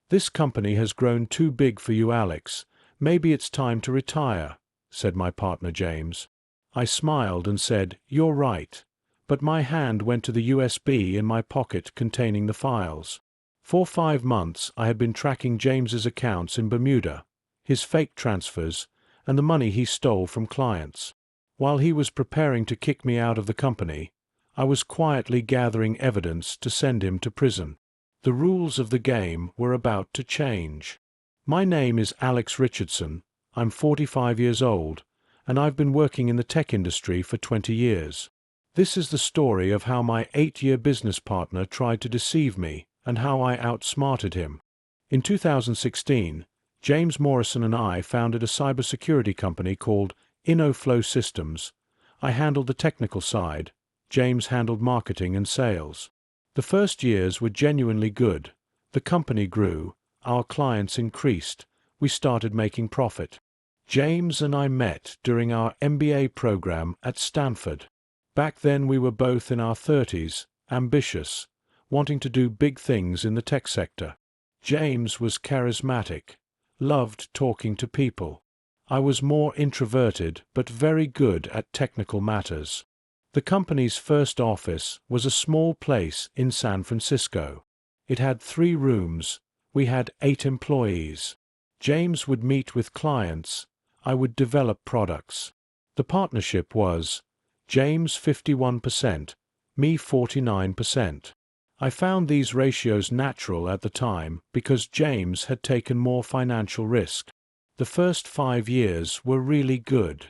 "This company has grown too big for you, Alex. Maybe it's time to retire," said my partner James. I smiled and said, "You're right." But my hand went to the USB in my pocket containing the files. For 5 months I had been tracking James's accounts in Bermuda, his fake transfers, and the money he stole from clients. While he was preparing to kick me out of the company, I was quietly gathering evidence to send him to prison. The rules of the game were about to change. My name is Alex Richardson. I'm 45 years old, and I've been working in the tech industry for 20 years. This is the story of how my 8-year business partner tried to deceive me and how I outsmarted him. In 2016, James Morrison and I founded a cybersecurity company called InnoFlow Systems. I handled the technical side. James handled marketing and sales. The first years were genuinely good. The company grew, our clients increased, we started making profit. James and I met during our MBA program at Stanford. Back then we were both in our 30s, ambitious, wanting to do big things in the tech sector. James was charismatic, loved talking to people. I was more introverted but very good at technical matters. The company's first office was a small place in San Francisco. It had 3 rooms. We had 8 employees. James would meet with clients. I would develop products. The partnership was James 51%, me 49%. I found these ratios natural at the time because James had taken more financial risk. The first 5 years were really good.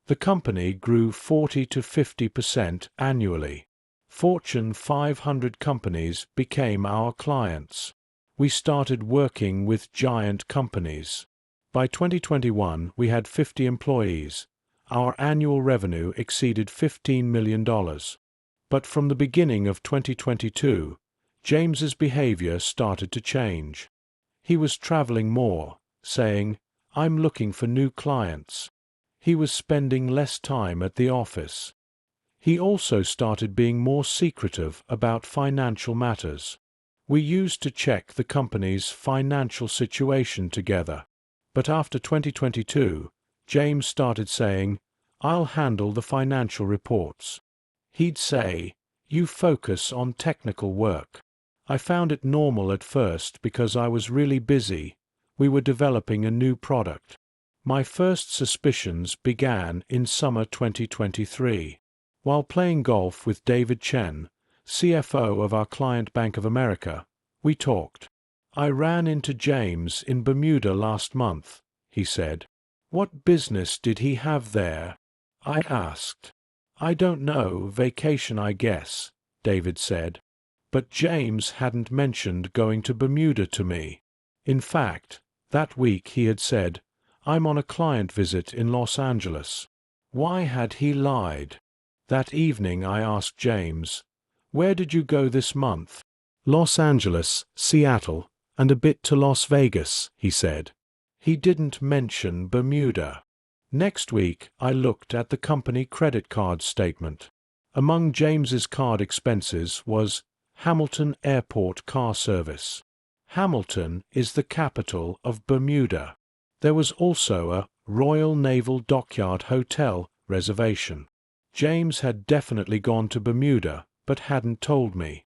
The company grew 40 to 50% annually. Fortune 500 companies became our clients. We started working with giant companies. By 2021, we had 50 employees. Our annual revenue exceeded $15 million. But from the beginning of 2022, James's behavior started to change. He was traveling more, saying, "I'm looking for new clients." He was spending less time at the office. He also started being more secretive about financial matters. We used to check the company's financial situation together. But after 2022, James started saying, "I'll handle the financial reports." He'd say, "You focus on technical work." I found it normal at first because I was really busy. We were developing a new product. My first suspicions began in summer 2023. While playing golf with David Chen, CFO of our client Bank of America, we talked. "I ran into James in Bermuda last month," he said. "What business did he have there?" I asked. "I don't know, vacation I guess," David said. But James hadn't mentioned going to Bermuda to me. In fact, that week he had said, "I'm on a client visit in Los Angeles." Why had he lied? That evening I asked James, "Where did you go this month?" "Los Angeles, Seattle, and a bit to Las Vegas," he said. He didn't mention Bermuda. Next week I looked at the company credit card statement. Among James's card expenses was Hamilton Airport Car Service. Hamilton is the capital of Bermuda. There was also a Royal Naval Dockyard Hotel reservation. James had definitely gone to Bermuda, but hadn't told me.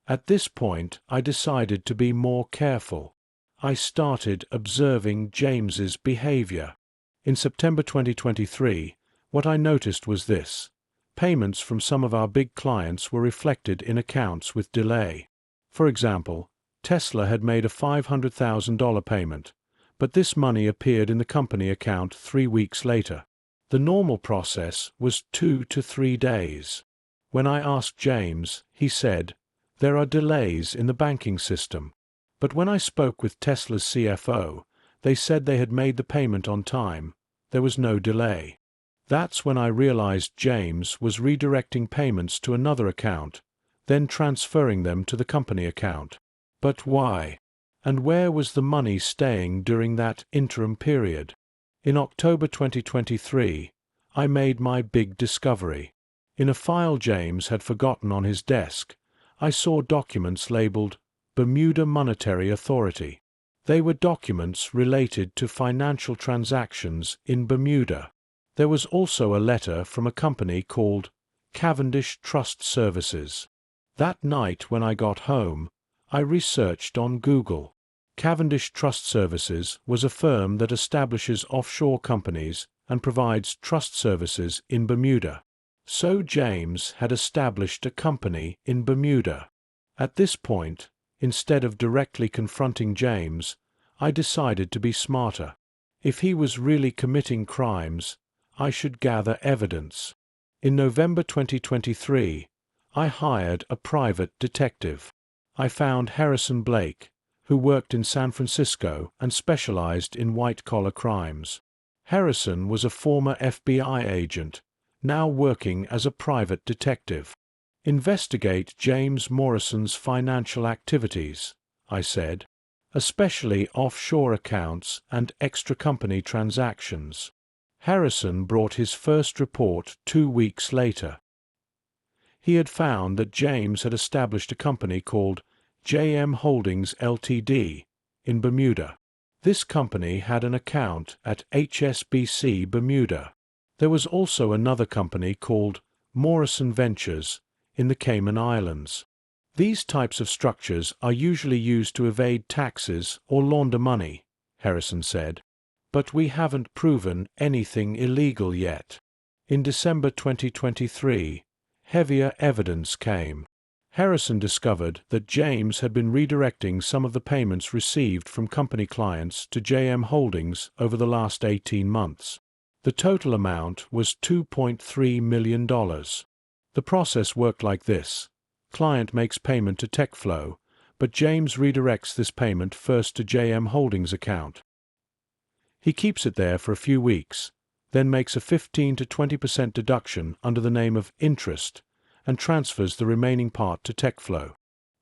At this point, I decided to be more careful. I started observing James's behavior. In September 2023, what I noticed was this. Payments from some of our big clients were reflected in accounts with delay. For example, Tesla had made a $500,000 payment, but this money appeared in the company account 3 weeks later. The normal process was 2 to 3 days. When I asked James, he said, "There are delays in the banking system." But when I spoke with Tesla's CFO, they said they had made the payment on time. There was no delay. That's when I realized James was redirecting payments to another account, then transferring them to the company account. But why? And where was the money staying during that interim period? In October 2023, I made my big discovery. In a file James had forgotten on his desk, I saw documents labeled Bermuda Monetary Authority. They were documents related to financial transactions in Bermuda. There was also a letter from a company called Cavendish Trust Services. That night when I got home, I researched on Google. Cavendish Trust Services was a firm that establishes offshore companies and provides trust services in Bermuda. So James had established a company in Bermuda. At this point, instead of directly confronting James, I decided to be smarter. If he was really committing crimes, I should gather evidence. In November 2023, I hired a private detective. I found Harrison Blake, who worked in San Francisco and specialized in white-collar crimes. Harrison was a former FBI agent, now working as a private detective. Investigate James Morrison's financial activities, I said, especially offshore accounts and extra-company transactions. Harrison brought his first report 2 weeks later. He had found that James had established a company called JM Holdings Ltd. in Bermuda. This company had an account at HSBC Bermuda. There was also another company called Morrison Ventures in the Cayman Islands. These types of structures are usually used to evade taxes or launder money, Harrison said. But we haven't proven anything illegal yet. In December 2023, heavier evidence came. Harrison discovered that James had been redirecting some of the payments received from company clients to JM Holdings over the last 18 months. The total amount was $2.3 million. The process worked like this. Client makes payment to TechFlow, but James redirects this payment first to JM Holdings account. He keeps it there for a few weeks, then makes a 15 to 20% deduction under the name of interest and transfers the remaining part to TechFlow.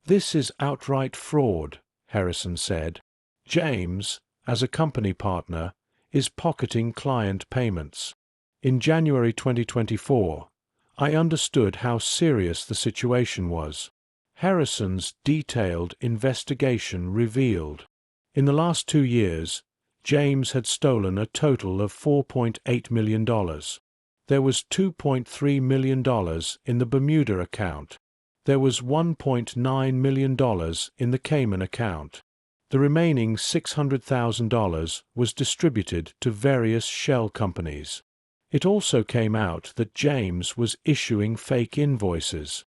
This is outright fraud, Harrison said. James, as a company partner, is pocketing client payments. In January 2024, I understood how serious the situation was. Harrison's detailed investigation revealed. In the last 2 years, James had stolen a total of $4.8 million. There was $2.3 million in the Bermuda account. There was $1.9 million in the Cayman account. The remaining $600,000 was distributed to various shell companies. It also came out that James was issuing fake invoices.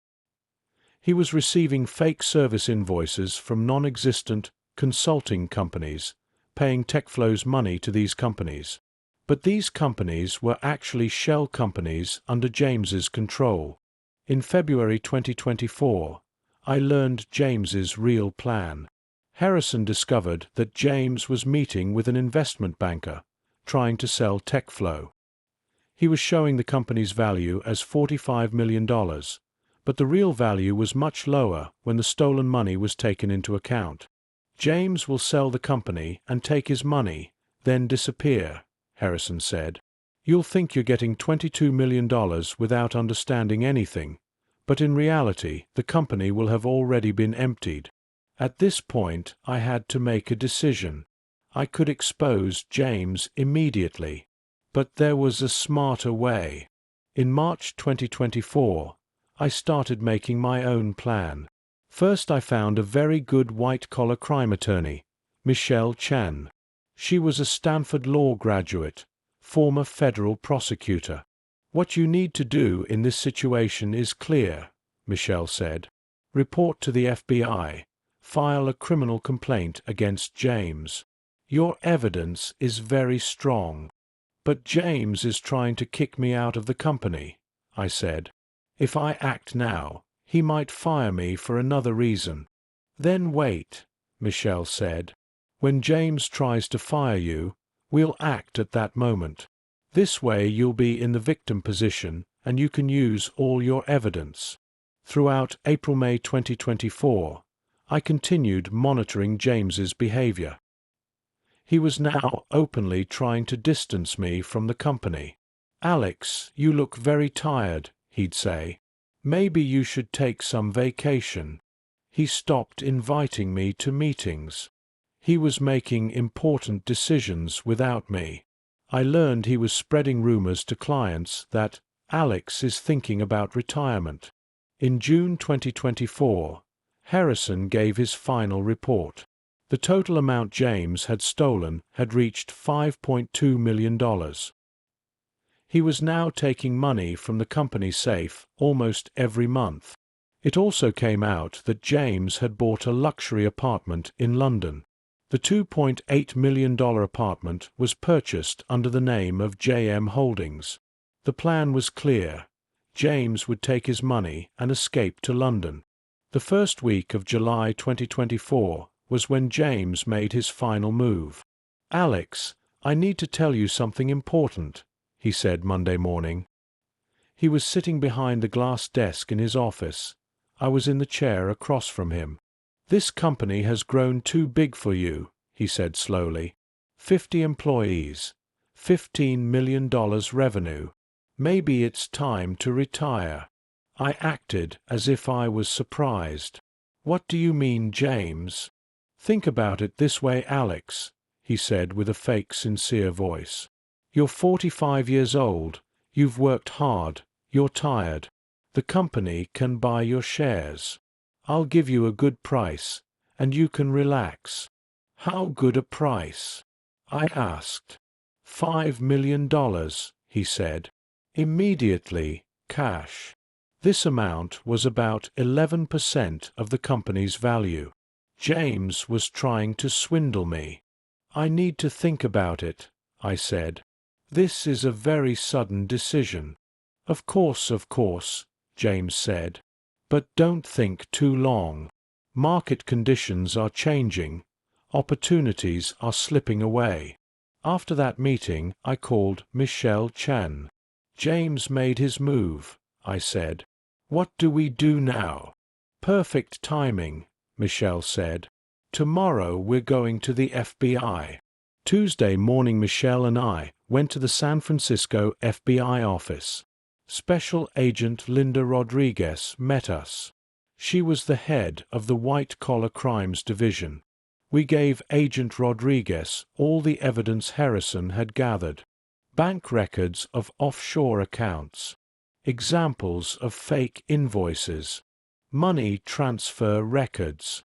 He was receiving fake service invoices from non-existent consulting companies, paying TechFlow's money to these companies. But these companies were actually shell companies under James's control. In February 2024, I learned James's real plan. Harrison discovered that James was meeting with an investment banker, trying to sell TechFlow. He was showing the company's value as $45 million, but the real value was much lower when the stolen money was taken into account. James will sell the company and take his money, then disappear, Harrison said. You'll think you're getting $22 million without understanding anything, but in reality the company will have already been emptied. At this point I had to make a decision. I could expose James immediately. But there was a smarter way. In March 2024, I started making my own plan. First I found a very good white-collar crime attorney, Michelle Chen. She was a Stanford Law graduate, former federal prosecutor. What you need to do in this situation is clear, Michelle said. Report to the FBI. File a criminal complaint against James. Your evidence is very strong. But James is trying to kick me out of the company, I said. If I act now, he might fire me for another reason. Then wait, Michelle said. When James tries to fire you, we'll act at that moment. This way you'll be in the victim position and you can use all your evidence. Throughout April-May 2024, I continued monitoring James's behavior. He was now openly trying to distance me from the company. "Alex, you look very tired," he'd say. "Maybe you should take some vacation." He stopped inviting me to meetings. He was making important decisions without me. I learned he was spreading rumors to clients that Alex is thinking about retirement. In June 2024, Harrison gave his final report. The total amount James had stolen had reached $5.2 million. He was now taking money from the company's safe almost every month. It also came out that James had bought a luxury apartment in London. The $2.8 million apartment was purchased under the name of JM Holdings. The plan was clear. James would take his money and escape to London. The first week of July 2024 was when James made his final move. "Alex, I need to tell you something important," he said Monday morning. He was sitting behind the glass desk in his office. I was in the chair across from him. "This company has grown too big for you," he said slowly. 50 employees, $15 million revenue. Maybe it's time to retire. I acted as if I was surprised. "What do you mean, James?" "Think about it this way, Alex," he said with a fake sincere voice. "You're 45 years old, you've worked hard, you're tired. The company can buy your shares. I'll give you a good price, and you can relax." "How good a price?" I asked. $5 million, he said. Immediately, cash. This amount was about 11% of the company's value. James was trying to swindle me. "I need to think about it," I said. "This is a very sudden decision." Of course," James said. "But don't think too long. Market conditions are changing. Opportunities are slipping away." After that meeting, I called Michelle Chen. "James made his move," I said. "What do we do now?" "Perfect timing," Michelle said. "Tomorrow we're going to the FBI." Tuesday morning, Michelle and I went to the San Francisco FBI office. Special Agent Linda Rodriguez met us. She was the head of the White-Collar Crimes Division. We gave Agent Rodriguez all the evidence Harrison had gathered. Bank records of offshore accounts, examples of fake invoices, money transfer records,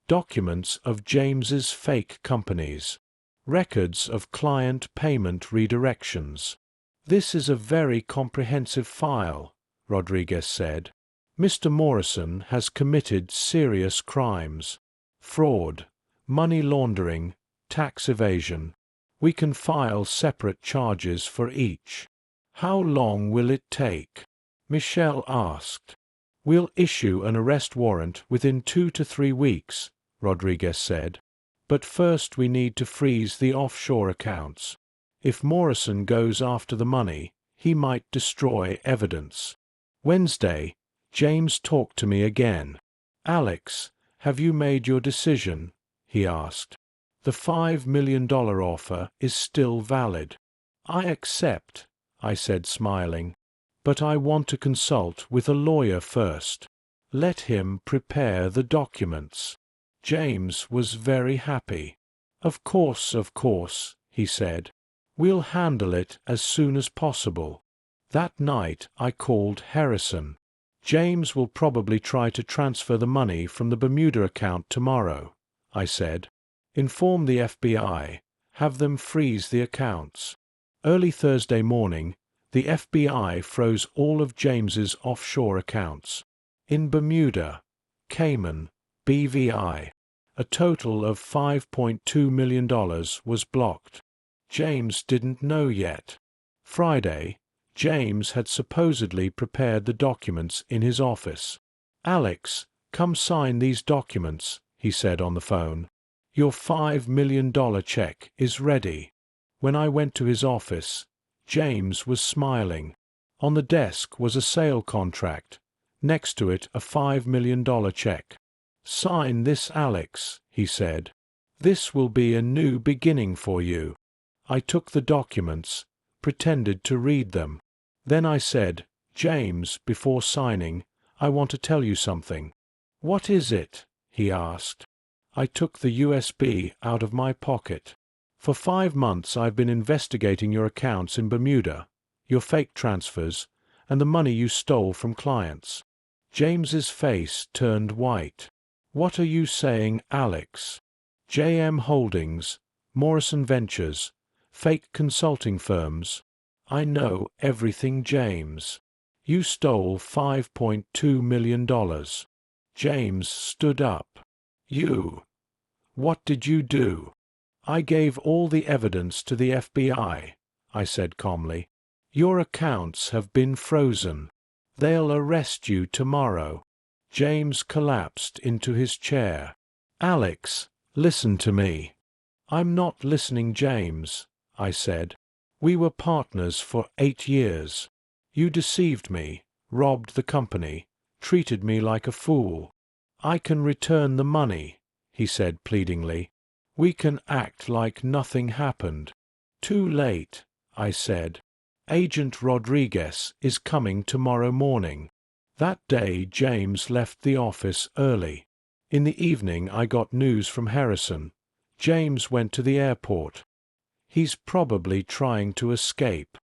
documents of James's fake companies, records of client payment redirections. "This is a very comprehensive file," Rodriguez said. "Mr. Morrison has committed serious crimes: fraud, money laundering, tax evasion. We can file separate charges for each." "How long will it take?" Michelle asked. "We'll issue an arrest warrant within 2 to 3 weeks," Rodriguez said. "But first we need to freeze the offshore accounts. If Morrison goes after the money, he might destroy evidence." Wednesday, James talked to me again. "Alex, have you made your decision?" he asked. "The $5 million offer is still valid." "I accept," I said smiling. "But I want to consult with a lawyer first. Let him prepare the documents." James was very happy. Of course," he said. "We'll handle it as soon as possible." That night I called Harrison. "James will probably try to transfer the money from the Bermuda account tomorrow," I said. "Inform the FBI. Have them freeze the accounts." Early Thursday morning, the FBI froze all of James's offshore accounts. In Bermuda, Cayman, BVI, a total of $5.2 million was blocked. James didn't know yet. Friday, James had supposedly prepared the documents in his office. "Alex, come sign these documents," he said on the phone. "Your $5 million check is ready." When I went to his office, James was smiling. On the desk was a sale contract. Next to it, a $5 million check. "Sign this, Alex," he said. "This will be a new beginning for you." I took the documents, pretended to read them. Then I said, "James, before signing, I want to tell you something." "What is it?" he asked. I took the USB out of my pocket. For 5 months I've been investigating your accounts in Bermuda, your fake transfers, and the money you stole from clients. James's face turned white. What are you saying, Alex? JM Holdings, Morrison Ventures, fake consulting firms. I know everything, James. You stole $5.2 million. James stood up. You. What did you do? I gave all the evidence to the FBI, I said calmly. Your accounts have been frozen. They'll arrest you tomorrow. James collapsed into his chair. Alex, listen to me. I'm not listening, James, I said. We were partners for 8 years. You deceived me, robbed the company, treated me like a fool. I can return the money, he said pleadingly. We can act like nothing happened. Too late, I said. Agent Rodriguez is coming tomorrow morning. That day James left the office early. In the evening I got news from Harrison. James went to the airport. He's probably trying to escape.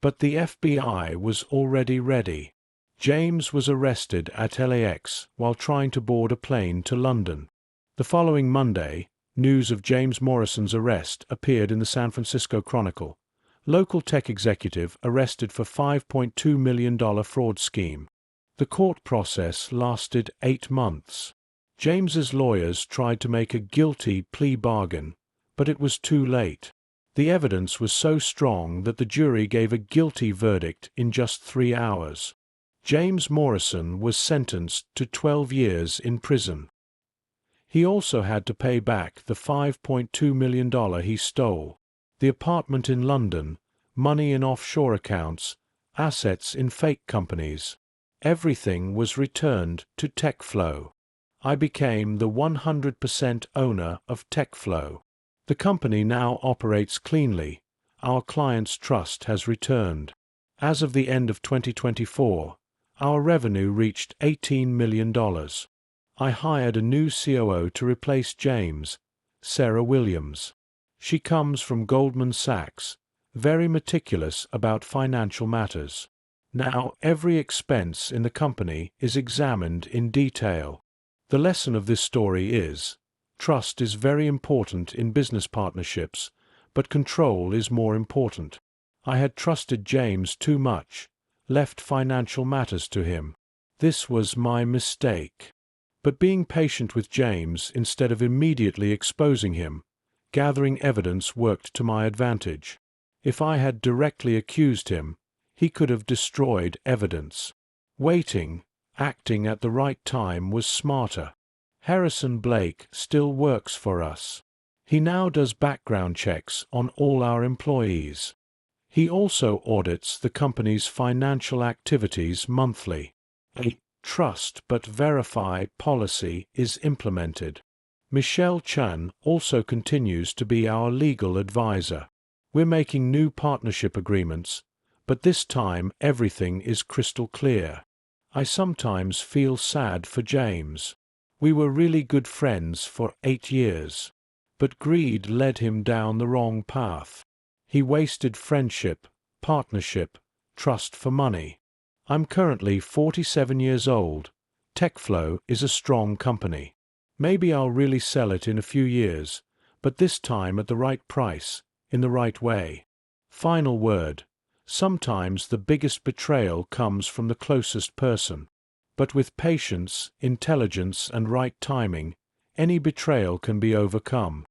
But the FBI was already ready. James was arrested at LAX while trying to board a plane to London. The following Monday, news of James Morrison's arrest appeared in the San Francisco Chronicle. Local tech executive arrested for $5.2 million fraud scheme. The court process lasted 8 months. James's lawyers tried to make a guilty plea bargain, but it was too late. The evidence was so strong that the jury gave a guilty verdict in just 3 hours. James Morrison was sentenced to 12 years in prison. He also had to pay back the $5.2 million he stole, the apartment in London, money in offshore accounts, assets in fake companies. Everything was returned to TechFlow. I became the 100% owner of TechFlow. The company now operates cleanly. Our clients' trust has returned. As of the end of 2024, our revenue reached $18 million. I hired a new COO to replace James, Sarah Williams. She comes from Goldman Sachs, very meticulous about financial matters. Now every expense in the company is examined in detail. The lesson of this story is, trust is very important in business partnerships, but control is more important. I had trusted James too much, left financial matters to him. This was my mistake. But being patient with James instead of immediately exposing him, gathering evidence worked to my advantage. If I had directly accused him, he could have destroyed evidence. Waiting, acting at the right time was smarter. Harrison Blake still works for us. He now does background checks on all our employees. He also audits the company's financial activities monthly. A trust but verify policy is implemented. Michelle Chan also continues to be our legal advisor. We're making new partnership agreements, but this time everything is crystal clear. I sometimes feel sad for James. We were really good friends for 8 years. But greed led him down the wrong path. He wasted friendship, partnership, trust for money. I'm currently 47 years old. TechFlow is a strong company. Maybe I'll really sell it in a few years, but this time at the right price, in the right way. Final word. Sometimes the biggest betrayal comes from the closest person. But with patience, intelligence, and right timing, any betrayal can be overcome.